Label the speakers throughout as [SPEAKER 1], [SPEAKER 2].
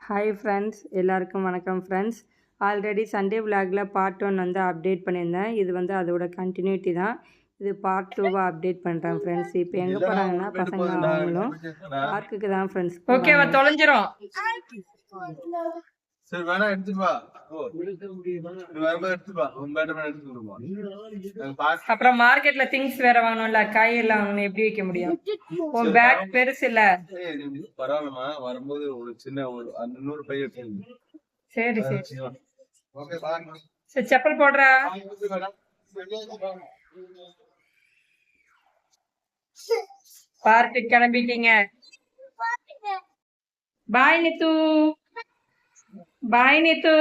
[SPEAKER 1] Hi friends, எல்லாருக்கும் வணக்கம் friends. Already Sunday விலாகில் part 1 வந்து அப்டேட் பண்ணியிருந்தேன். இது வந்து அதோட கண்டினியூட்டி தான். இது பார்ட் 2வாக அப்டேட் பண்ணுறேன் ஃப்ரெண்ட்ஸ். இப்போ எங்கே போகிறாங்கன்னா பசங்க அவங்களும் பார்க்குக்கு தான் ஃப்ரெண்ட்ஸ்.
[SPEAKER 2] ஓகேவா, தொலைஞ்சிரும்.
[SPEAKER 3] சரி வேணா எடுத்துட்டு வா. எடுத்துட்டு வா.
[SPEAKER 2] அப்புறம் மார்க்கெட்ல திங்ஸ் வேற வாங்கணும்ல, காய் எல்லாம் வாங்கணும், எப்படி வைக்க முடியும்? உன் பேக் பெருசு இல்ல.
[SPEAKER 3] பரவாயில்லமா, வரும்போது ஒரு சின்ன ஒரு 100 பை எடுத்து.
[SPEAKER 2] சரி சரி
[SPEAKER 3] ஓகே பாருங்க.
[SPEAKER 2] சரி, செப்பல் போடுறா. பார்க்கு கிளம்பிட்டீங்க. பாய் நித்து. பாய் நித்து.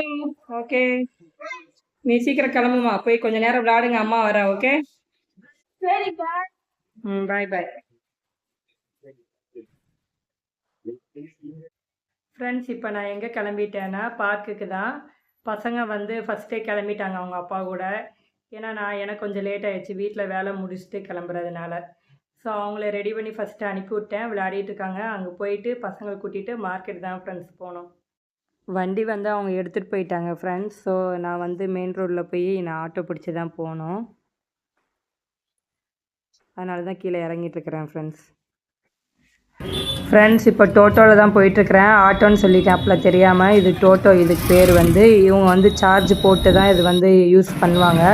[SPEAKER 2] ஓகே, நீ சீக்கிரம் கிளம்புமா, போய் கொஞ்ச நேரம் விளையாடுங்க, அம்மா வர. ஓகே, பாய் பாய். ஃப்ரெண்ட்ஸ், இப்போ நான் எங்கே கிளம்பிட்டேன்னா பார்க்குக்கு தான். பசங்க வந்து ஃபஸ்ட்டே கிளம்பிட்டாங்க அவங்க அப்பா கூட. ஏன்னா எனக்கு கொஞ்சம் லேட் ஆகிடுச்சு வீட்டில் வேலை முடிச்சுட்டு கிளம்புறதுனால. ஸோ அவங்கள ரெடி பண்ணி ஃபஸ்ட்டு அனுப்பி விட்டேன். விளையாடிட்டு இருக்காங்க. அங்கே போயிட்டு பசங்களை கூட்டிகிட்டு மார்க்கெட் தான் ஃப்ரெண்ட்ஸ் போனோம். வண்டி வந்து அவங்க எடுத்துகிட்டு போயிட்டாங்க ஃப்ரெண்ட்ஸ். ஸோ நான் வந்து மெயின் ரோட்டில் போய் நான் ஆட்டோ பிடிச்சி தான் போனோம். அதனால தான் கீழே இறங்கிட்டுருக்கிறேன் ஃப்ரெண்ட்ஸ். இப்போ டோட்டோவில் தான் போயிட்டுருக்கிறேன். ஆட்டோன்னு சொல்லிட்டேன் அப்போலாம் தெரியாமல். இது டோட்டோ, இதுக்கு பேர் வந்து. இவங்க வந்து சார்ஜ் போட்டு தான் இது வந்து யூஸ் பண்ணுவாங்க.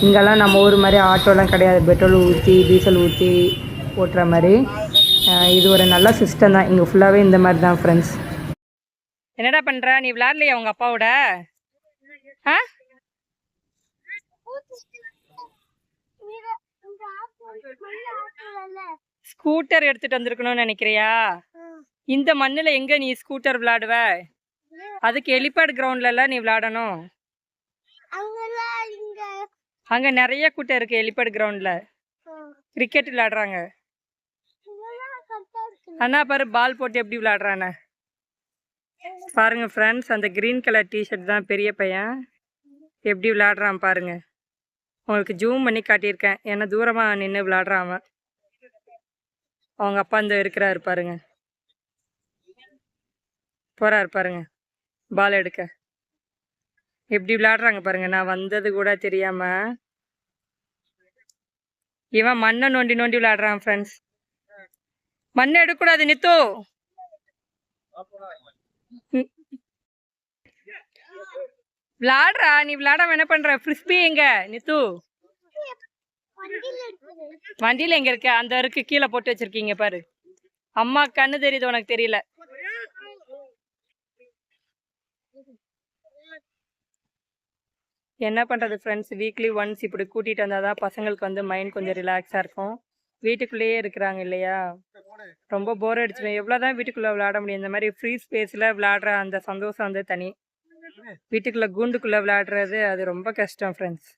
[SPEAKER 2] இங்கெல்லாம் நம்ம ஊர் மாதிரி ஆட்டோலாம் கிடையாது, பெட்ரோல் ஊற்றி டீசல் ஊற்றி ஓட்டுற மாதிரி. இது ஒரு நல்ல சிஸ்டம் தான். இங்கே ஃபுல்லாகவே இந்த மாதிரி தான் ஃப்ரெண்ட்ஸ். என்னடா பண்ணுற நீ? விளையாடலையா உங்கள் அப்பாவோட? ஆ, ஸ்கூட்டர் எடுத்துட்டு வந்திருக்கணும்னு நினைக்கிறியா? இந்த மண்ணுல எங்க நீ ஸ்கூட்டர் விளையாடுவ? அதுக்கு எலிபேட் கிரவுண்ட்ல நீ விளையாடணும். அங்க நிறைய கூட்டம் இருக்கு எலிபேட் கிரவுண்ட்ல. கிரிக்கெட் விளையாடுறாங்க. அண்ணா பாரு, பால் போட்டு எப்படி விளையாடுறானே பாருங்க ஃப்ரெண்ட்ஸ். அந்த கிரீன் கலர் டிஷர்ட் தான் பெரிய பையன். எப்படி விளையாடுறான் பாருங்க. உங்களுக்கு ஜூம் பண்ணி காட்டியிருக்கேன், ஏன்னா தூரமா நின்று விளையாடுறான் அவன். அவங்க அப்பா இந்த இருக்கிறாரு பாருங்க, போறாரு பாருங்க பால் எடுக்க. எப்படி விளையாடுறாங்க பாருங்க. நான் வந்தது கூட தெரியாம இவன் மண்ணை நோண்டி நோண்டி விளையாடுறான் ஃப்ரெண்ட்ஸ். மண்ணை எடுக்கக்கூடாது நித்து. விளையாடுறா நீ, விளையாடாம என்ன பண்ற? ஃப்ரிஸ்பி எங்க நித்து? வண்டியில எங்க இருக்க? அந்த இருக்கு, கீழே போட்டு வச்சிருக்கீங்க பாரு. அம்மா கண்ணு தெரியுது, உனக்கு தெரியல. என்ன பண்றது ஃப்ரெண்ட்ஸ், வீக்லி ஒன்ஸ் இப்படி கூட்டிட்டு வந்தாதான் பசங்களுக்கு வந்து மைண்ட் கொஞ்சம் ரிலாக்ஸா இருக்கும். வீட்டுக்குள்ளேயே இருக்கிறாங்க இல்லையா, ரொம்ப போர் அடிச்சுடும். எவ்வளவுதான் வீட்டுக்குள்ள விளையாட முடியும்? இந்த மாதிரி ஃப்ரீ ஸ்பேஸ்ல விளையாடுற அந்த சந்தோஷம் வந்து தனி. வீட்டுக்குள்ள கூண்டுக்குள்ள விளையாடுறது அது ரொம்ப கஷ்டம் ஃப்ரெண்ட்ஸ்.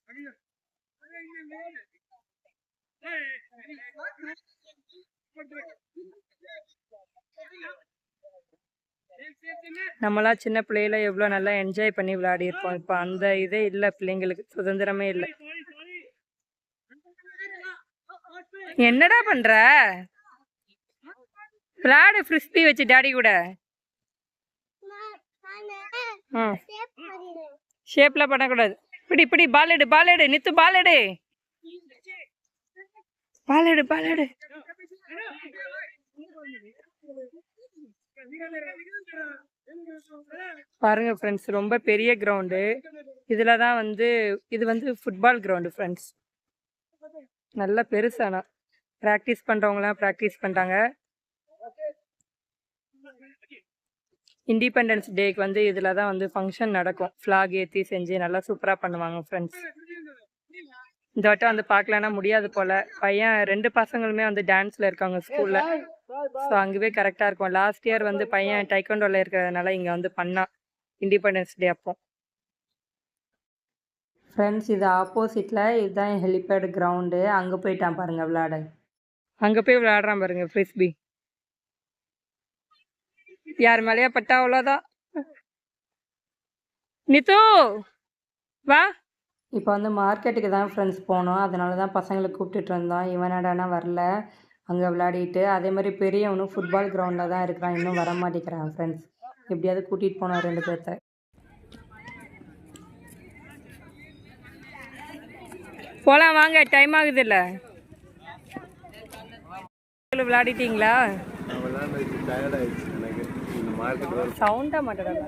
[SPEAKER 2] நம்மளாம் சின்ன பிள்ளையில எவ்வளோ நல்லா என்ஜாய் பண்ணி விளையாடி இருப்போம். இப்போ அந்த இதே இல்லை, பிள்ளைங்களுக்கு சுதந்திரமே இல்லை. என்னடா பண்ற? விளையாடு ஃப்ரிஸ்பி வச்சு டாடி கூட. ஷேப்ல பண்ணக்கூடாது. பிடி பிடி, பால் எடு, பால் எடு நித்து, பால் எடு, பால் எடு, பால் எடு. பாருங்க ஃப்ரெண்ட்ஸ், ரொம்ப பெரிய கிரவுண்டு. இதுல தான் வந்து இது வந்து ஃபுட்பால் கிரவுண்டு ஃப்ரெண்ட்ஸ். நல்லா பெருசானா ப்ராக்டிஸ் பண்றவங்களாம் ப்ராக்டிஸ் பண்றாங்க. இண்டிபெண்டன்ஸ் டேக்கு வந்து இதில் தான் வந்து ஃபங்க்ஷன் நடக்கும். ஃப்ளாக் ஏற்றி செஞ்சு நல்லா சூப்பராக பண்ணுவாங்க ஃப்ரெண்ட்ஸ். இந்த வட்டம் வந்து பார்க்கலன்னா முடியாது போல். பையன் 2 பசங்களுமே வந்து டான்ஸில் இருக்காங்க ஸ்கூலில். ஸோ அங்கேயே கரெக்டாக இருக்கும். லாஸ்ட் இயர் வந்து பையன் டைக்கோண்டோவில் இருக்கிறதுனால இங்கே வந்து பண்ணான் இண்டிபெண்டன்ஸ் டே அப்போ. ஃப்ரெண்ட்ஸ், இது ஆப்போசிட்டில் இதுதான் ஹெலிபேட் கிரவுண்டு. அங்கே போயிட்டான் பாருங்கள் விளையாட. அங்கே போய் விளையாடுறான் பாருங்கள் ஃப்ரிஸ்பி. யார் மேலேயா பட்டா அவ்வளோதான். நித்து வா. இப்போ வந்து மார்க்கெட்டுக்கு தான் ஃப்ரெண்ட்ஸ் போனோம். அதனால தான் பசங்களை கூப்பிட்டுட்டு வந்தோம். இவனடானா வரல, அங்கே விளையாடிட்டு. அதே மாதிரி பெரியவனும் ஃபுட்பால் கிரவுண்டில் தான் இருக்கிறான், இன்னும் வர மாட்டேங்கிறான் ஃப்ரெண்ட்ஸ்.
[SPEAKER 1] எப்படியாவது கூட்டிகிட்டு போனோம் 2 பேர்த்த.
[SPEAKER 2] போகலாம் வாங்க, டைம் ஆகுது இல்லை? விளையாடிட்டீங்களா?
[SPEAKER 3] நான் விளையாண்டு டயர்டாயிடுச்சு எனக்கு. இந்த மார்க்கெட் வேறு
[SPEAKER 2] சவுண்டாக மாட்டேன்.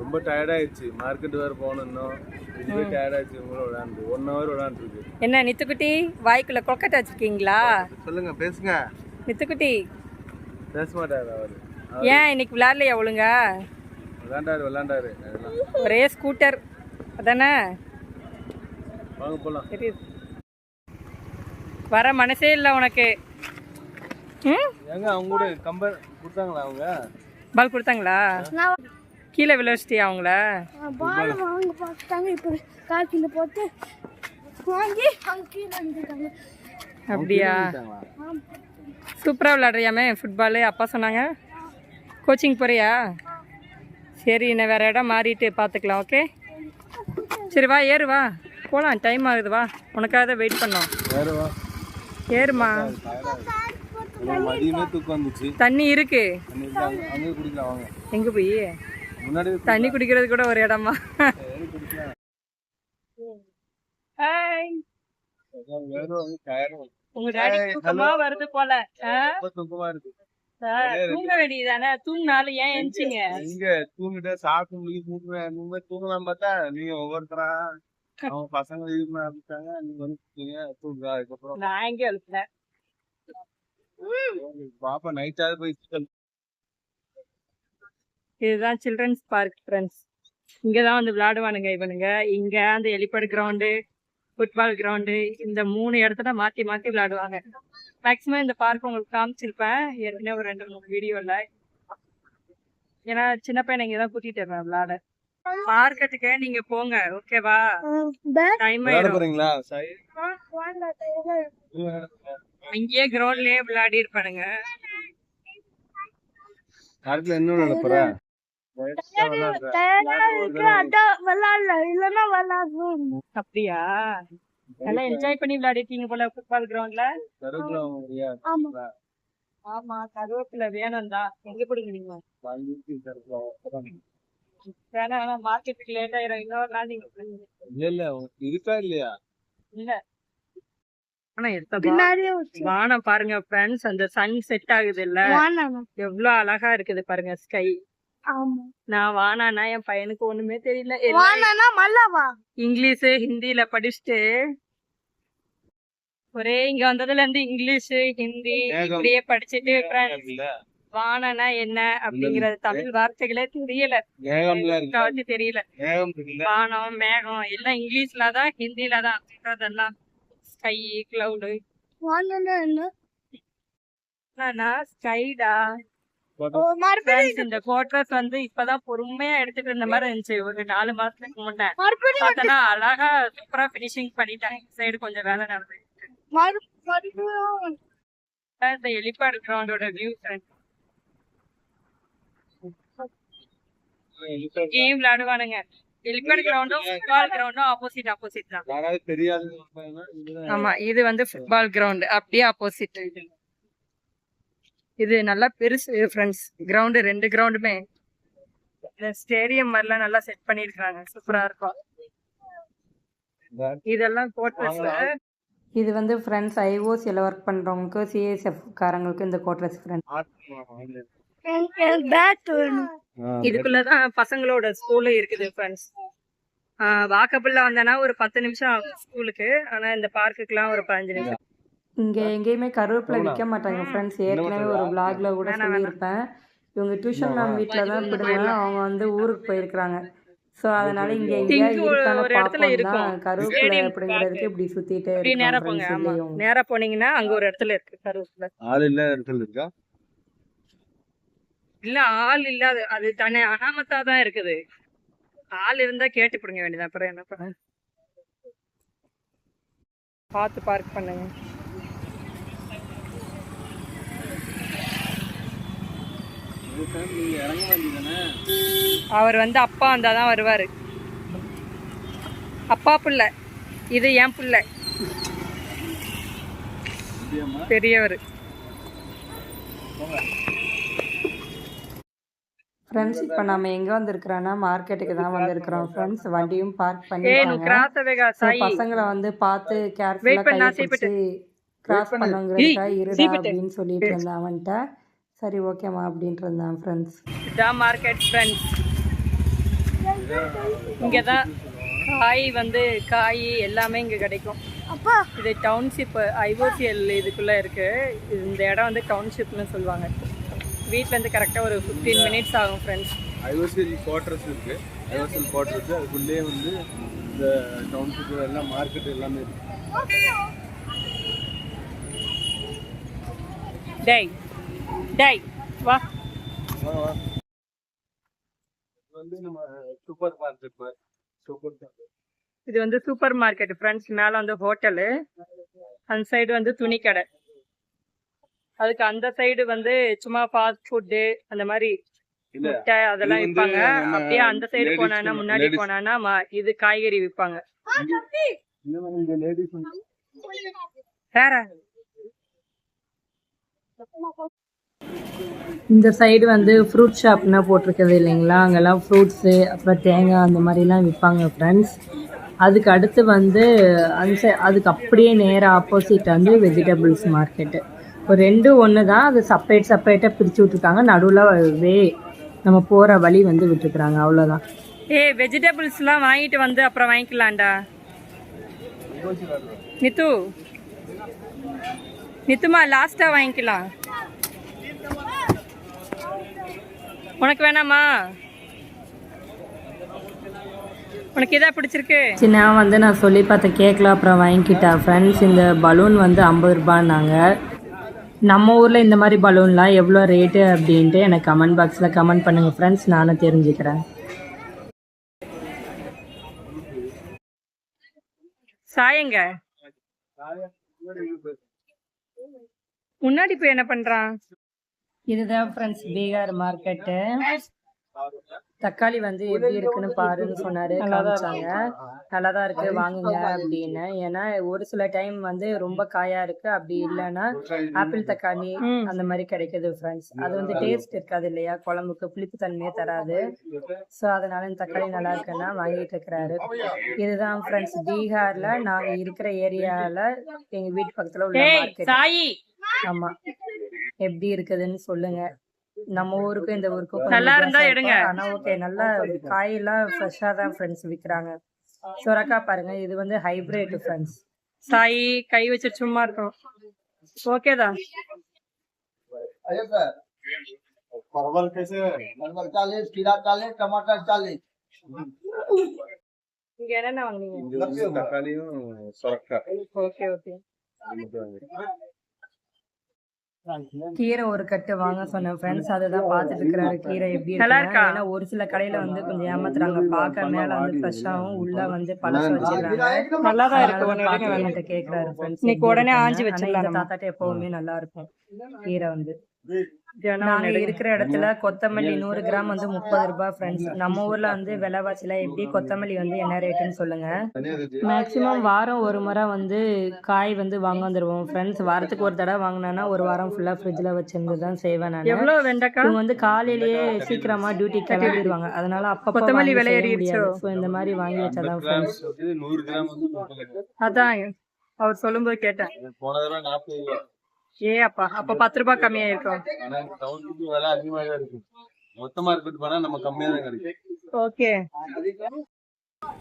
[SPEAKER 3] ரொம்ப டயர்டாயிடுச்சு. மார்க்கெட் வேறு போகணும் இன்னும். இதுவே டயர்டாயிடுச்சு. உங்களோட விளையாண்டு 1 hour விளையாண்டுருக்கு.
[SPEAKER 2] என்ன நித்துக்குட்டி, வாய்க்குள்ள கொக்கட்டை வச்சுருக்கீங்களா?
[SPEAKER 3] சொல்லுங்க, பேசுங்க.
[SPEAKER 2] நித்துக்குட்டி
[SPEAKER 3] பேச மாட்டாரு அவரு.
[SPEAKER 2] ஏன் இன்னைக்கு விளையாடலையா ஒழுங்கா?
[SPEAKER 3] விளையாண்டாரு அதெல்லாம்.
[SPEAKER 2] ஒரே ஸ்கூட்டர் அதானே?
[SPEAKER 3] வாங்க போகலாம்.
[SPEAKER 2] தெரியுது, வர மனசே இல்லை உனக்கு. ம்,
[SPEAKER 3] ஏங்க அவங்க கூட கம்பேர் கொடுத்தாங்களா? அவங்க
[SPEAKER 2] பால் கொடுத்தாங்களா? கீழே விளையாடிச்சிட்டியா அவங்கள?
[SPEAKER 4] பால் வாங்க பார்த்தாங்க. இப்போ காக்கில போட்டு வாங்கி அவங்க கீழே வந்துட்டாங்க.
[SPEAKER 2] அப்படியா? சூப்பராக விளையாடுறியாமே ஃபுட்பாலு, அப்பா சொன்னாங்க. கோச்சிங் போறியா? சரி, நான் வேறு இடம் மாறிட்டு பார்த்துக்கலாம். ஓகே, சரி வா, ஏறு வா, போகலாம். டைம் ஆகுது, வா, உனக்காக தான் வெயிட் பண்ணோம்.
[SPEAKER 3] வேறு வா.
[SPEAKER 2] ஏறுமா.
[SPEAKER 3] எனக்கு மதியமே தூக்கம் வந்துச்சு.
[SPEAKER 2] தண்ணி இருக்கு,
[SPEAKER 3] அங்கே குடிக்கலாம் வாங்க.
[SPEAKER 2] எங்கே போய்
[SPEAKER 3] முன்னாடி
[SPEAKER 2] தண்ணி குடிக்கிறது கூட ஒரு இடமா?
[SPEAKER 3] குடிக்கலாம்.
[SPEAKER 2] ஹாய்,
[SPEAKER 3] வேறு டயர்டும்
[SPEAKER 2] உங்க டாடி தூக்கமா வருது போல.
[SPEAKER 3] ரொம்ப தூக்கமா இருக்கு.
[SPEAKER 2] தூங்க வேண்டியதானே? தூங்கினாலும் ஏன் எந்திச்சிங்க?
[SPEAKER 3] இங்க தூங்கிட்டு சாப்பிட்டு முடிக்க தூங்கலாம் பார்த்தா நீங்க ஒவ்வொருத்தரா அவங்க பசங்க இது ஆரம்பிச்சாங்க. நீங்க வந்து தூங்க. அதுக்கப்புறம்
[SPEAKER 2] நான் எங்க எழுப்புனேன்?
[SPEAKER 3] பாப்பா நைட்டாவது போய்
[SPEAKER 2] இதுதான் சில்ட்ரன்ஸ் பார்க் ஃப்ரெண்ட்ஸ். இங்கே தான் வந்து விளையாடுவானுங்க இவனுங்க. இங்கே அந்த எலிப்பட் கிரவுண்டு, ஃபுட்பால் கிரவுண்டு, இந்த 3 இடத்துல மாற்றி மாற்றி விளையாடுவாங்க. மேக்ஸிமம் இந்த பார்க் உங்களுக்கு காமிச்சிருப்பேன் ஏற்கனவே ஒரு 2-3 வீடியோவில். ஏன்னா சின்ன பையனை இங்கே தான் கூட்டிகிட்டு வருவேன் விளையாட. மார்க்கெட்டுக்கு நீங்கள் போங்க, ஓகேவா? டைம் ஆயிடும்.
[SPEAKER 3] போறீங்களா?
[SPEAKER 2] இங்கேயே கிரவுண்ட்லேயே விளையாடி இருப்பானுங்க.
[SPEAKER 3] அடுத்துல என்ன நடப்புற?
[SPEAKER 2] அப்படியா? நல்லா என்ஜாய் பண்ணி விளையாடிட்டீங்க போல ஃபுட்பால் கிரவுண்ட்ல. ஆமா, கருவேப்பிலை வேணும் தான். எங்க பிடிக்கிறீங்க? வேணா மார்க்கெட்டுக்கு லேட் ஆயிரும். இன்னொரு நாள் நீங்க பிடிங்க.
[SPEAKER 3] இல்ல இருக்கா இல்லையா?
[SPEAKER 2] இல்ல, ஆனா வானம் பாருங்க ஃப்ரெண்ட்ஸ். அந்த சன் செட் ஆகுது இல்ல, எவ்வளவு அழகா இருக்குது பாருங்க ஸ்கை. நான் வானானா என் பையனுக்கு ஒண்ணுமே தெரியல. இங்கிலீஷ் ஹிந்தில படிச்சுட்டு ஒரே இங்க வந்ததுல இருந்து இங்கிலீஷ் ஹிந்தி இப்படியே படிச்சுட்டு வானனா என்ன அப்படிங்கறது தமிழ் வார்த்தைகளே தெரியல. தெரியல. வானம் மேகம் எல்லாம் இங்கிலீஷ்ல தான், ஹிந்தில தான். அதெல்லாம் ஸ்கை கிளவுடு ஸ்கைடா. இந்த கோட்ரஸ் வந்து இப்பதான் பொறுமையா எடுத்துட்டு இருந்த மாதிரி இருந்துச்சு ஒரு 4 மாசத்துக்கு முன்னே. பார்த்தனா அழகா சூப்பரா பினிஷிங் பண்ணிட்டாங்க. சைடு கொஞ்சம் வேலை நடந்து. இந்த எலிபாட் கிரவுண்டோட வியூ கேம் விளையாடுவானுங்க. எலிபாட் கிரவுண்டும் ஃபுட்பால் கிரவுண்டும் ஆப்போசிட் தான். ஆமா, இது வந்து ஃபுட்பால் கிரவுண்ட் அப்படியே ஆப்போசிட். இது நல்லா பெருசு ஃப்ரெண்ட்ஸ் கிரவுண்டு. 2 கிரவுண்டுமே இந்த ஸ்டேடியம் மாதிரிலாம் நல்லா செட் பண்ணிருக்காங்க. சூப்பரா இருக்கும். இதெல்லாம் கோட்ரஸ்.
[SPEAKER 1] இது வந்து ஃப்ரெண்ட்ஸ் ஐஓசியில் ஒர்க் பண்ணுறவங்களுக்கு, சிஎஸ்எஃப் காரங்களுக்கு இந்த கோட்ரஸ் ஃப்ரெண்ட்ஸ்.
[SPEAKER 2] இதுக்குள்ளதான் பசங்களோட ஸ்கூலு இருக்குது ஃப்ரெண்ட்ஸ். வாக்கபிள்ல வந்தேன்னா ஒரு 10 நிமிஷம் ஆகும் ஸ்கூலுக்கு. ஆனா இந்த பார்க்குக்குலாம் ஒரு 15 நிமிஷம்.
[SPEAKER 1] இங்கே எங்கேயுமே கருவேப்பிலை விற்க மாட்டாங்க ஃப்ரெண்ட்ஸ். ஏற்கனவே ஒரு vlogல கூட சொல்லியிருப்பேன். இவங்க டியூஷன் மேம் வீட்டில் தான் பிடுங்க. அவங்க வந்து ஊருக்கு போயிருக்கிறாங்க. ஸோ அதனால இங்கே எங்கேயா இருக்கான பார்ப்போம் தான். கருவேப்பிலை அப்படிங்கிறதுக்கு இப்படி சுற்றிட்டே இருக்கோம்.
[SPEAKER 2] நேரா போனீங்கன்னா அங்க ஒரு இடத்துல இருக்கு கருவேப்பிலை.
[SPEAKER 3] ஆள் இல்ல இடத்துல இருக்கா?
[SPEAKER 2] இல்ல, ஆள் இல்லாத அது தானே அனாமத்தா தான் இருக்குது. ஆள் இருந்தா கேட்டு பிடுங்க வேண்டியது. அப்புறம் என்ன பண்ண? பார்த்து பார்க் பண்ணுங்க. அவர் வந்து அப்பா வந்தாதான் வருவாரு. அப்பா புள்ள, இது என் புள்ள, பெரியவர்.
[SPEAKER 1] ஃப்ரெண்ட்ஸ் இப்போ நம்ம எங்கே வந்திருக்கிறோன்னா மார்க்கெட்டுக்கு தான் வந்திருக்கிறோம் ஃப்ரெண்ட்ஸ். வண்டியும் பார்க்
[SPEAKER 2] ஏய் நு
[SPEAKER 1] பண்ணிட்டாங்க.
[SPEAKER 2] கிராஸ் அவேகா
[SPEAKER 1] ஸோ
[SPEAKER 2] சாய்
[SPEAKER 1] பசங்களை வந்து பார்த்து
[SPEAKER 2] வெயிட்
[SPEAKER 1] கேர்ஃபுல்லாக
[SPEAKER 2] பண்ணு
[SPEAKER 1] கையை
[SPEAKER 2] நான் சீப்பிட்டு
[SPEAKER 1] பிடிச்சி கிராஸ் பண்ணுங்கிறதுக்காக இருடா
[SPEAKER 2] சீப்பிட்டு
[SPEAKER 1] அப்படின்னு சொல்லிட்டு இருந்தேன் அவன்கிட்ட. சரி ஓகேம்மா அப்படின்ட்டு இருந்தான் ஃப்ரெண்ட்ஸ்.
[SPEAKER 2] இதான் மார்க்கெட் ஃப்ரெண்ட்ஸ். இங்கே தான் காய் வந்து காய் எல்லாமே இங்கே கிடைக்கும்.
[SPEAKER 4] அப்பா
[SPEAKER 2] இது டவுன்ஷிப் ஐஓசிஎல் இதுக்குள்ளே இருக்குது. இந்த இடம் வந்து டவுன்ஷிப்னு சொல்லுவாங்க. வீட்டிலேருந்து கரெக்டாக ஒரு 15 மினிட்ஸ் ஆகும் ஃப்ரெண்ட்ஸ்.
[SPEAKER 3] ஐஓசிஎல் குவார்டர்ஸ் இருக்கு. ஐஓசிஎல் குவார்டர்ஸ் அதுக்குள்ளேயே வந்து இந்த டவுன்ஷிப் எல்லாம் மார்க்கெட் எல்லாமே இருக்கு.
[SPEAKER 2] டேய் டேய் வா.
[SPEAKER 3] இது வந்து நம்ம சூப்பர் மார்க்கெட். சூப்பர் மார்க்கெட்
[SPEAKER 2] இது வந்து சூப்பர் மார்க்கெட் ஃப்ரெண்ட்ஸ். மேலே வந்து ஹோட்டலு, அந்த சைடு வந்து துணி கடை, அதுக்கு அந்த சைடு வந்து சும்மா ஃபாஸ்ட் ஃபுட்டு அந்த மாதிரி
[SPEAKER 3] இல்ல
[SPEAKER 2] முட்டை அதெல்லாம்
[SPEAKER 3] இது வந்து
[SPEAKER 2] விற்பாங்க.
[SPEAKER 3] நம்ம
[SPEAKER 2] அப்படியே அந்த சைடு
[SPEAKER 3] ladies
[SPEAKER 2] போனான்னா
[SPEAKER 3] food,
[SPEAKER 2] முன்னாடி
[SPEAKER 3] ladies-
[SPEAKER 2] போனான்னா இது காய்கறி விற்பாங்க.
[SPEAKER 3] இந்த மாதிரி இந்த லேடிஸ்
[SPEAKER 2] வேற
[SPEAKER 1] இந்த சைடு வந்து ஃப்ரூட் ஷாப்னா போட்டிருக்குது இல்லைங்களா, அங்கெல்லாம் ஃப்ரூட்ஸு அப்புறம் தேங்காய் அந்த மாதிரிலாம் விற்பாங்க ஃப்ரெண்ட்ஸ். அதுக்கு அடுத்து வந்து அதுக்கு அப்படியே நேராக ஆப்போசிட் வந்து வெஜிடபிள்ஸ் மார்க்கெட்டு. ஒரு ரெண்டும் ஒன்று தான், அது செப்பரேட்டாக பிரித்து விட்ருக்காங்க. நடுவில் நம்ம போகிற வழி வந்து விட்டுருக்குறாங்க, அவ்வளோதான்.
[SPEAKER 2] ஏய் வெஜிடபிள்ஸ்லாம் வாங்கிட்டு வந்து அப்புறம் வாங்கிக்கலாம்டா. நித்துமா லாஸ்ட்டாக வாங்கிக்கலாம். உனக்கு வேணாமா? உனக்கு எதா பிடிச்சிருக்கு?
[SPEAKER 1] நான் வந்து நான் சொல்லி பார்த்த கேட்கல, அப்புறம் வாங்கிக்கிட்டேன் ஃப்ரெண்ட்ஸ். இந்த பலூன் வந்து 50 ரூபான்னாங்க. நம்ம ஊரில் இந்த மாதிரி பலூன்லாம் எவ்வளோ ரேட்டு அப்படின்ட்டு எனக்கு கமெண்ட் பாக்ஸில் கமெண்ட் பண்ணுங்கள் ஃப்ரெண்ட்ஸ், நானும் தெரிஞ்சுக்கிறேன்.
[SPEAKER 2] சாயங்க முன்னாடி போய் என்ன பண்றான்?
[SPEAKER 1] இதுதான் ஃப்ரெண்ட்ஸ் பீகார் மார்க்கெட்டு. தக்காளி வந்து எப்படி இருக்குன்னு பாருன்னு சொன்னாரு, காமிச்சாங்க. நல்லா தான் இருக்கு வாங்குங்க அப்படின்னு. ஏன்னா ஒரு சில டைம் வந்து ரொம்ப காயா இருக்கு, அப்படி இல்லைன்னா ஆப்பிள் தக்காளி அந்த மாதிரி கிடைக்குது ஃப்ரெண்ட்ஸ். அது வந்து டேஸ்ட் இருக்காது இல்லையா, குழம்புக்கு புளிப்பு தன்மையே தராது. ஸோ அதனால இந்த தக்காளி நல்லா இருக்குன்னா வாங்கிட்டு இருக்கிறாரு. இதுதான் ஃப்ரெண்ட்ஸ் பீகார்ல நாங்க இருக்கிற ஏரியால எங்க வீட்டு பக்கத்துல உள்ள மார்க்கெட்.
[SPEAKER 2] சாயி
[SPEAKER 1] ஆமா, எப்படி இருக்குதுன்னு சொல்லுங்க. நம்ம ஊருக்கும் இந்த ஊருக்கும்
[SPEAKER 2] நல்லா இருந்தா எடுங்க.
[SPEAKER 1] ஆனா ஓகே, நல்லா காயெல்லாம் ஃப்ரெஷ்ஷா தான் ஃப்ரெண்ட்ஸ் விற்கிறாங்க. சுரக்கா பாருங்க, இது வந்து ஹைபிரிட் ஃப்ரெண்ட்ஸ்.
[SPEAKER 2] சாயி கை வச்சு சும்மா இருக்கும். ஓகேதான்.
[SPEAKER 3] परवल कैसे?
[SPEAKER 5] परवल 40, खीरा 40, टमाटर 40।
[SPEAKER 2] இங்க என்னென்ன வாங்குனீங்க?
[SPEAKER 3] இது தக்காளியும் சொரக்காய்.
[SPEAKER 2] Okay okay.
[SPEAKER 1] கீரை ஒரு கட்டு வாங்க சொன்னேன் ஃப்ரெண்ட்ஸ். அதுதான் பார்த்துட்டு இருக்கிறாரு கீரை எப்படி
[SPEAKER 2] நல்லா
[SPEAKER 1] இருக்கு.
[SPEAKER 2] இருக்கா?
[SPEAKER 1] ஏன்னா ஒரு சில கடையில வந்து கொஞ்சம் ஏமாத்துறாங்க. பார்க்க மேல வந்து ஃப்ரெஷ்ஷாகவும் உள்ள வந்து பழசு வச்சிருக்காங்க.
[SPEAKER 2] நல்லா தான் இருக்கு. ஒன்று எடுங்க
[SPEAKER 1] பார்த்து
[SPEAKER 2] வேணும்.
[SPEAKER 1] என்கிட்ட கேட்கிறாரு ஃப்ரெண்ட்ஸ்.
[SPEAKER 2] இன்னைக்கு உடனே ஆஞ்சி வச்சிடலாம் நம்ம.
[SPEAKER 1] தாத்தாட்ட எப்பவுமே நல்லா இருக்கும் கீரை வந்து.
[SPEAKER 2] தினம்
[SPEAKER 1] நாங்க
[SPEAKER 2] ஒன்று எடுங்க.
[SPEAKER 1] இருக்கிற இடத்துல கொத்தமல்லி 100 கிராம் வந்து 30 ரூபாய் ஃப்ரெண்ட்ஸ். நம்ம ஊர்ல வந்து விலைவாசில எப்படி, கொத்தமல்லி வந்து என்ன ரேட்டுன்னு சொல்லுங்க. மேக்சிமம் வாரம் ஒரு முறை வந்து காய் வந்து வாங்க வந்துருவோம் ஃப்ரெண்ட்ஸ். வாரத்துக்கு ஒரு தடவை வாங்கினா ஒரு வாரம் ஃபுல்லா ஃப்ரிட்ஜில் வச்சிருந்து தான் செய்வேன் நான்.
[SPEAKER 2] எவ்வளவு வெண்டைக்காய்?
[SPEAKER 1] இவங்க வந்து காலையிலேயே சீக்கிரமா டியூட்டி கிளம்பிடுவாங்க, அதனால அப்பப்போ
[SPEAKER 2] கொத்தமல்லி விலை
[SPEAKER 1] வாங்கி செய்ய
[SPEAKER 2] ஏறிடுச்சோ?
[SPEAKER 1] முடியாது. ஸோ இந்த மாதிரி வாங்கி வச்சாதான் ஃப்ரெண்ட்ஸ்.
[SPEAKER 3] 100 கிராம் வந்து 30.
[SPEAKER 2] அதான் அவர் சொல்லும்போது கேட்டேன்.
[SPEAKER 3] போன தடவை 40 ரூபா.
[SPEAKER 2] ஏ அப்பா, அப்ப 10 ரூபாய் கம்மியா இருக்கும்.
[SPEAKER 3] ஆனா டவுனுக்கு விலை அதிகமா தான் இருக்கு. மொத்த மார்க்கெட் போனா நம்ம கம்மியா தான் கிடைக்கும்.
[SPEAKER 2] ஓகே.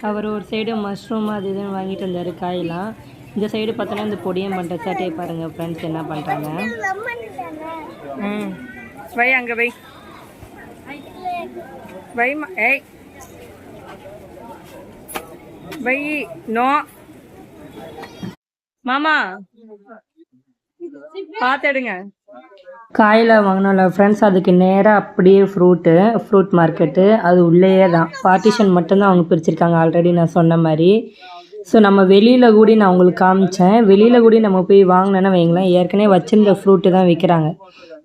[SPEAKER 1] அவர் ஒரு சைடு மஷ்ரூம் அது இதுன்னு வாங்கிட்டு வந்தாரு காயெல்லாம். இந்த சைடு பார்த்தோன்னா இந்த பொடியம் பண்ணுற சட்டையை பாருங்க ஃப்ரெண்ட்ஸ் என்ன பண்ணுறாங்க.
[SPEAKER 2] ம் வை, அங்க வை வைமா. ஏய் வை. நோ மாமா பார்த்து எடுங்க.
[SPEAKER 1] காயில் வாங்கினோம்ல ஃப்ரெண்ட்ஸ், அதுக்கு நேராக அப்படியே ஃப்ரூட் மார்க்கெட்டு. அது உள்ளேயே தான், பார்ட்டிஷன் மட்டும்தான் அவங்க பிரிச்சிருக்காங்க ஆல்ரெடி நான் சொன்ன மாதிரி. ஸோ நம்ம வெளியில் கூடி நான் உங்களுக்கு காமிச்சேன். வெளியில் கூடி நம்ம போய் வாங்கினோன்னா வைங்களேன், ஏற்கனவே வச்சுருந்த ஃப்ரூட்டு தான் விற்கிறாங்க.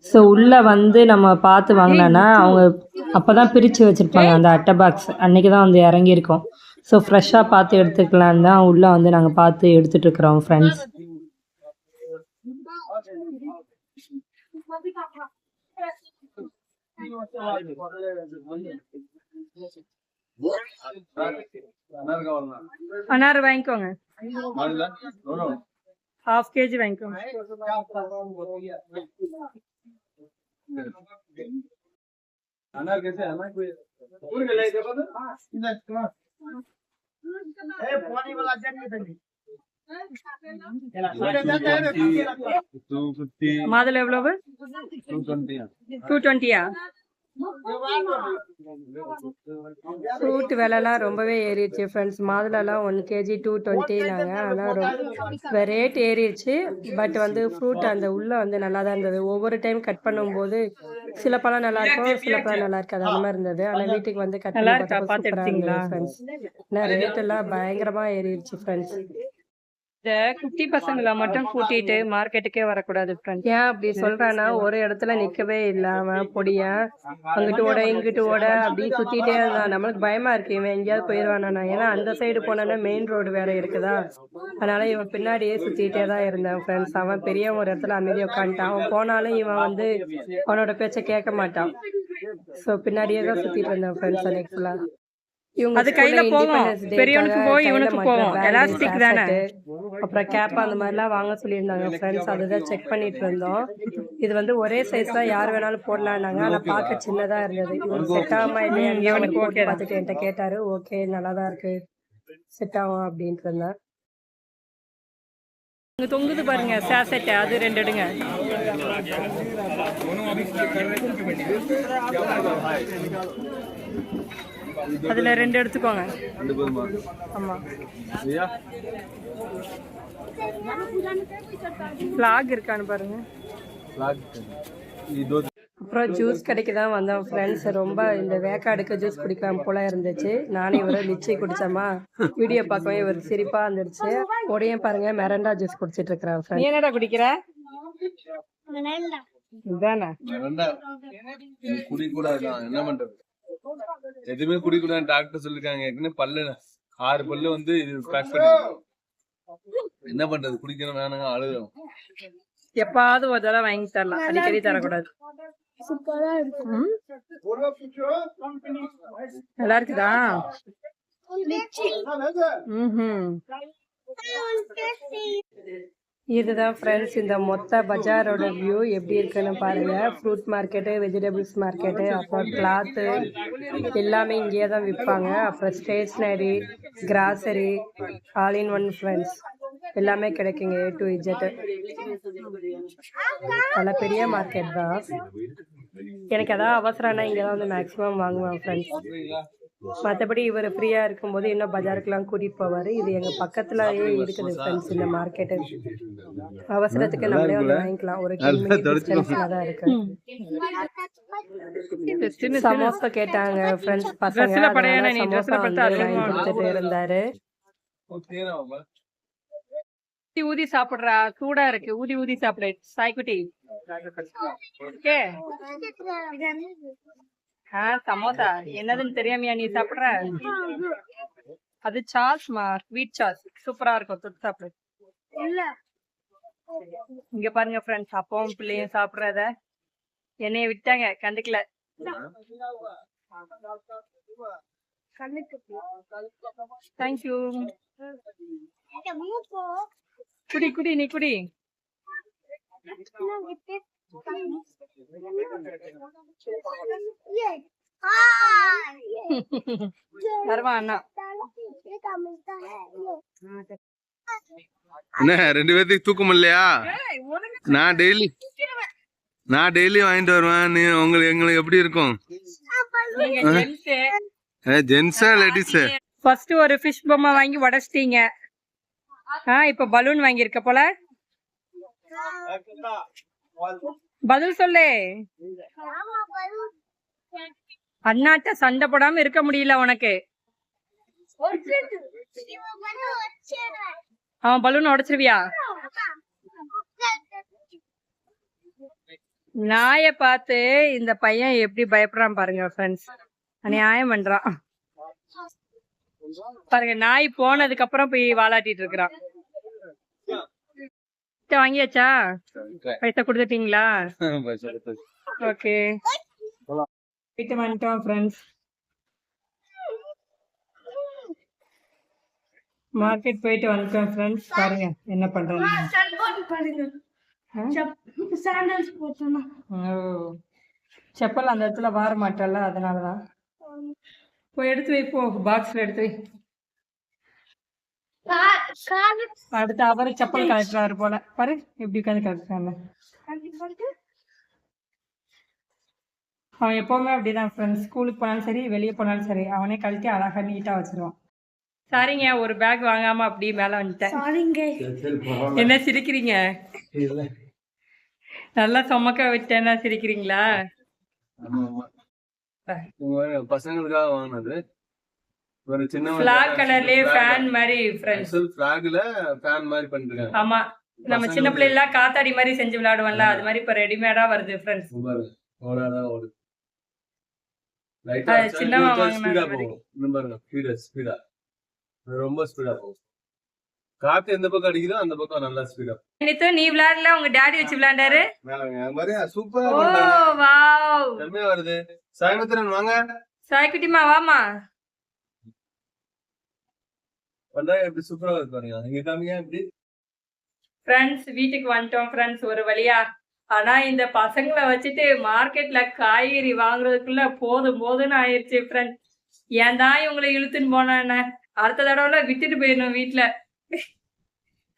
[SPEAKER 1] ஸோ உள்ளே வந்து நம்ம பார்த்து வாங்கினோன்னா அவங்க அப்போ தான் பிரித்து வச்சுருப்பாங்க அந்த அட்டை பாக்ஸ். அன்றைக்கி தான் வந்து இறங்கியிருக்கோம். ஸோ ஃப்ரெஷ்ஷாக பார்த்து எடுத்துக்கலான்னு தான் உள்ளே வந்து நாங்கள் பார்த்து எடுத்துகிட்டு இருக்கிறோம் ஃப்ரெண்ட்ஸ்.
[SPEAKER 2] அனார் வாங்கிக்கோங்க, 1/2 kg வாங்கிக்கோங்க. மாதுளை எவ்வளவு? 220.
[SPEAKER 1] ஃப்ரூட் விலைலாம் ரொம்பவே ஏறிடுச்சு ஃப்ரெண்ட்ஸ். மாதுளெல்லாம் 1 kg 220நாங்க. ஆனால் ரொம்ப ரேட் ஏறிடுச்சு. பட் வந்து ஃப்ரூட் அந்த உள்ளே வந்து நல்லா தான் இருந்தது. ஒவ்வொரு டைம் கட் பண்ணும்போது சில பழம் நல்லா இருக்கும், சில பழம் நல்லா இருக்காது, அந்த மாதிரி இருந்தது. ஆனால் வீட்டுக்கு வந்து கட்
[SPEAKER 2] நல்லா
[SPEAKER 1] பண்ணி
[SPEAKER 2] இருக்கா? பார்த்து
[SPEAKER 1] சூப்பராக
[SPEAKER 2] எடுத்தீங்களா?
[SPEAKER 1] இருந்தது ஃப்ரெண்ட்ஸ். ஆனால் ரேட் எல்லாம் பயங்கரமாக ஏறிடுச்சு ஃப்ரெண்ட்ஸ்.
[SPEAKER 2] இந்த குட்டி பசங்களை மட்டும் கூட்டிட்டு மார்க்கெட்டுக்கே வரக்கூடாது ஃப்ரெண்ட்ஸ்.
[SPEAKER 1] ஏன் அப்படி சொல்றான்னா, ஒரு இடத்துல நிக்கவே இல்லாம பொடியா அங்கிட்டு ஓட இங்கிட்டு ஓட அப்படியே சுத்திட்டே இருந்தான். நம்மளுக்கு பயமா இருக்கு, இவன் எங்கேயாவது போயிடுவானா. ஏன்னா அந்த சைடு போனானா மெயின் ரோடு வேற இருக்குதா, அதனால இவன் பின்னாடியே சுத்திட்டே தான் இருந்தான் ஃப்ரெண்ட்ஸ். அவன் பெரிய ஒரு இடத்துல அமைதியா உட்காந்துட்டான். அவன் போனாலும் இவன் வந்து அவனோட பேச்சை கேட்க மாட்டான். ஸோ பின்னாடியே தான் சுத்திட்டு இருந்தான் ஃப்ரெண்ட்ஸ் அன்னைக்கு ஃபுல்லா.
[SPEAKER 2] அது கையில போகும், பெரியவனுக்கு போய் இவனுக்கு போகும். எலாஸ்டிக் தானே.
[SPEAKER 1] அப்புறம் கேப் அந்த மாதிரிலாம் வாங்க சொல்லியிருந்தாங்க ஃப்ரெண்ட்ஸ். அதுதான் செக் பண்ணிட்டு இருந்தோம். இது வந்து ஒரே சைஸ் தான், யார் வேணாலும் போடலான்னாங்க. ஆனால் பார்க்க சின்னதா இருந்தது. இவனுக்கு செட் ஆகுமா இல்லையா
[SPEAKER 2] இவனுக்கு ஓகே
[SPEAKER 1] பார்த்துட்டு என்கிட்ட கேட்டாரு. ஓகே நல்லா தான் இருக்கு, செட் ஆகும் அப்படின்ட்டு இருந்தேன்.
[SPEAKER 2] இங்க தொங்குது பாருங்க சேசட், அது 2 எடுங்க. அதுல 2 எடுத்துக்கோங்க. ஆமா, ஃபிளாக் இருக்கான்னு பாருங்க.
[SPEAKER 1] அப்புறம் ஜூஸ் கடைக்கு தான் வந்தோம் ஃப்ரெண்ட்ஸ். ரொம்ப இந்த வேக்காடுக்கு ஜூஸ் குடிக்கலாம் போல இருந்துச்சு. நானும் இவரும் லிச்சி குடிச்சோமா, வீடியோ பார்க்கவே இவர் சிரிப்பா இருந்துச்சு. உடையும் பாருங்க மெரண்டா ஜூஸ் குடிச்சிட்டு இருக்கிறான்
[SPEAKER 2] நீ
[SPEAKER 1] ஃப்ரெண்ட்ஸ்.
[SPEAKER 2] என்னடா குடிக்கிற? இதானே
[SPEAKER 3] குடிக்கூடாது, என்ன பண்றது, எதுவுமே குடிக்கூடாது டாக்டர் சொல்லிருக்காங்க. ஏற்கனவே பல்லு 6 பல்லு வந்து இது பேக் பண்ணி, என்ன பண்றது, குடிக்கணும் வேணுங்க, அழுகும்.
[SPEAKER 2] எப்பாவது ஒரு தடவை வாங்கி தரலாம், அடிக்கடி தரக்கூடாது.
[SPEAKER 4] சூப்பரா இருக்கு.
[SPEAKER 2] நல்லா இருக்குதா?
[SPEAKER 1] இதுதான் ஃப்ரெண்ட்ஸ் இந்த மொத்த பஜாரோட வியூ எப்படி இருக்குன்னு பாருங்க. ஃப்ரூட் மார்க்கெட்டு, வெஜிடபிள்ஸ் மார்க்கெட்டு, அப்புறம் கிளாத்து எல்லாமே இங்கேயே தான் விற்பாங்க. அப்புறம் stationery, grocery, all in one friends எல்லாமே கிடைக்குங்க. A to Z. நல்ல பெரிய மார்க்கெட் தான். எனக்கு எதாவது அவசரம்னா இங்கே தான் வந்து மேக்ஸிமம் வாங்குவேன் ஃப்ரெண்ட்ஸ். மற்றபடி இவர் ஃப்ரீயாக இருக்கும்போது இன்னும் பஜாருக்கெல்லாம் கூட்டிகிட்டு போவார். இது எங்கள் பக்கத்துலயே இருக்குது ஃப்ரெண்ட்ஸ் இந்த மார்க்கெட்டு. அவசரத்துக்கு நம்மளே வந்து வாங்கிக்கலாம். ஒரு டிஸ்டன்ஸில் தான் இருக்கு. சமோசா கேட்டாங்க ஃப்ரெண்ட்ஸ் பசங்க, சமோசா வந்து வாங்கி கொடுத்துட்டு இருந்தாரு.
[SPEAKER 2] ஊதி சாப்பிடுறா, சூடா இருக்கு, ஊதி ஊதி சாப்பிடு சாய்க்குட்டி. ஓகே, சமோசா என்னதுன்னு தெரியாமையா நீ சாப்பிடுற? அது சாஸ்மா, ஸ்வீட் சாஸ், சூப்பரா இருக்கும், தொட்டு சாப்பிடு. இங்க பாருங்க ஃப்ரெண்ட்ஸ், அப்பாவும் பிள்ளையும் சாப்பிடுறத என்னைய விட்டாங்க, கண்டுக்கல. தேங்க்யூ. குடி குடி, நீ குடி. வருவா அண்ணா.
[SPEAKER 3] என்ன 2 பேர்த்துக்கு தூக்கம் இல்லையா? நான் டெய்லி வாங்கிட்டு வருவேன். நீ எங்களுக்கு எப்படி இருக்கும்? ஜென்ஸா லேடிஸா?
[SPEAKER 2] ஃபர்ஸ்ட் ஒரு ஃபிஷ் பொம்மை வாங்கி உடைச்சிட்டீங்க. இப்ப பலூன் வாங்கியிருக்க போல. பதில் சொல்லு. அண்ணாட்ட சண்டை போடாம இருக்க முடியல உனக்கு. அவன் பலூன் உடைச்சிருவியா? நாயை பார்த்து இந்த பையன் எப்படி பயப்படுறான் பாருங்க ஃப்ரெண்ட்ஸ். அநியாயம் பண்றான் பாருங்க. நாய் போனதுக்கு அப்புறம் போய் வாலாட்டிட்டு இருக்கிறான். வாங்கியாச்சா? பைசா கொடுத்துட்டீங்களா? ஓகே. போயிட்டு வந்துட்டோம் ஃப்ரெண்ட்ஸ். மார்க்கெட் போயிட்டு வந்துட்டோம் ஃப்ரெண்ட்ஸ். பாருங்க என்ன பண்றாங்க.
[SPEAKER 4] பாருங்க சாண்டல்ஸ் போட்டோம்னா
[SPEAKER 2] செப்பல் அந்த இடத்துல வார மாட்டல, அதனாலதான். போய் எடுத்து வை, போ பாக்ஸ்ல எடுத்து வை. அடுத்து அவரு செப்பல் கலெக்டராரு போல. பாரு எப்படி உட்காந்து கலெக்டராங்க. அவன் எப்பவுமே அப்படிதான் ஃப்ரெண்ட்ஸ். ஸ்கூலுக்கு போனாலும் சரி, வெளியே போனாலும் சரி, அவனே கழட்டி அழகா நீட்டா வச்சிருவான். சரிங்க, ஒரு பேக் வாங்காம அப்படியே மேல வந்துட்டேன்.
[SPEAKER 4] சாரிங்க.
[SPEAKER 2] என்ன சிரிக்கிறீங்க? நல்லா சுமக்க விட்டேன்னா சிரிக்கிறீங்களா?
[SPEAKER 3] பசங்களுக்காக வாங்கினது ஒரு சின்ன
[SPEAKER 2] பிளாக் கலர்லயே ஃபேன் மாதிரி ஃப்ரெண்ட்ஸ்.
[SPEAKER 3] பிளாக்ல ஃபேன் மாதிரி பண்ணிருக்காங்க.
[SPEAKER 2] ஆமா, நம்ம சின்ன பிள்ளைலாம் காத்தாடி மாதிரி செஞ்சு விளையாடுவோம்ல, அது மாதிரி இப்ப ரெடிமேடா வருது ஃப்ரெண்ட்ஸ். சின்னவா
[SPEAKER 3] ஸ்பீடா ரொம்ப ஸ்பீடா போகும். காத்து எந்த பக்கம் அடிக்குதோ அந்த பக்கம் நல்லா ஸ்பீடா.
[SPEAKER 2] நீ விளையாடல, உங்க டாடி வச்சு விளையாண்டாரு.
[SPEAKER 3] சூப்பரா
[SPEAKER 2] ஓ வாவ்,
[SPEAKER 3] செம்மையா வருது. சாயந்தரம் வாங்க
[SPEAKER 2] சாய்க்குட்டிமா வாமா.
[SPEAKER 3] வந்தா எப்படி சூப்பரா இருக்கு பாருங்க. இங்க காமிங்க எப்படி.
[SPEAKER 2] ஃப்ரெண்ட்ஸ் வீட்டுக்கு வந்துட்டோம் ஃப்ரெண்ட்ஸ் ஒரு வழியா. ஆனா இந்த பசங்களை வச்சுட்டு மார்க்கெட்ல காய்கறி வாங்குறதுக்குள்ள போதும் போதுன்னு ஆயிடுச்சு ஃப்ரெண்ட்ஸ். ஏன் தான் இவங்களை இழுத்துன்னு போனேன்னு அடுத்த தடவை விட்டுட்டு போயிடணும் வீட்டுல.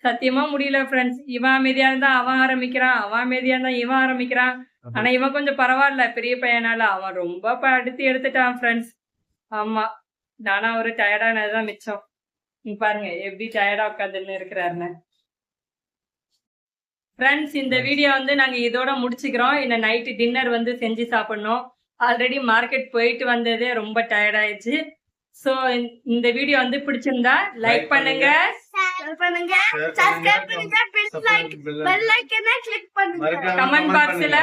[SPEAKER 2] சத்தியமா முடியல ஃப்ரெண்ட்ஸ். இவன் அமைதியா இருந்தா அவன் ஆரம்பிக்கிறான், அவன் அமைதியா இருந்தா இவன் ஆரம்பிக்கிறான். ஆனா இவன் கொஞ்சம் பரவாயில்ல, பெரிய பையனால. அவன் ரொம்ப படுத்து எடுத்துட்டான் ஃப்ரெண்ட்ஸ். ஆமா, நானா ஒரு டயர்டானதுதான் மிச்சம். பாருங்க எப்படி டயர்டா உட்காந்துன்னு இருக்கிறாருன்னு. ஃப்ரெண்ட்ஸ் இந்த வீடியோ வந்து நாங்க இதோட முடிச்சுக்கிறோம். இந்த நைட்டு டின்னர் வந்து செஞ்சு சாப்பிடணும். ஆல்ரெடி மார்க்கெட் போயிட்டு வந்ததே ரொம்ப டயர்ட் ஆயிடுச்சு. ஸோ இந்த வீடியோ வந்து பிடிச்சிருந்தா லைக் பண்ணுங்க,
[SPEAKER 4] பெல் ஐகானை கிளிக் பண்ணுங்க,
[SPEAKER 2] கமெண்ட் பாக்ஸ்ல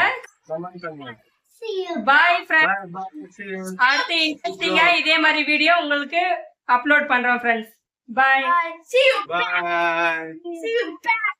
[SPEAKER 2] பாய் ஃப்ரெண்ட்ஸ். அடுத்து இன்ட்ரெஸ்டிங்கா இதே மாதிரி வீடியோ உங்களுக்கு அப்லோட் பண்றோம் friends. Bye.
[SPEAKER 4] See you back.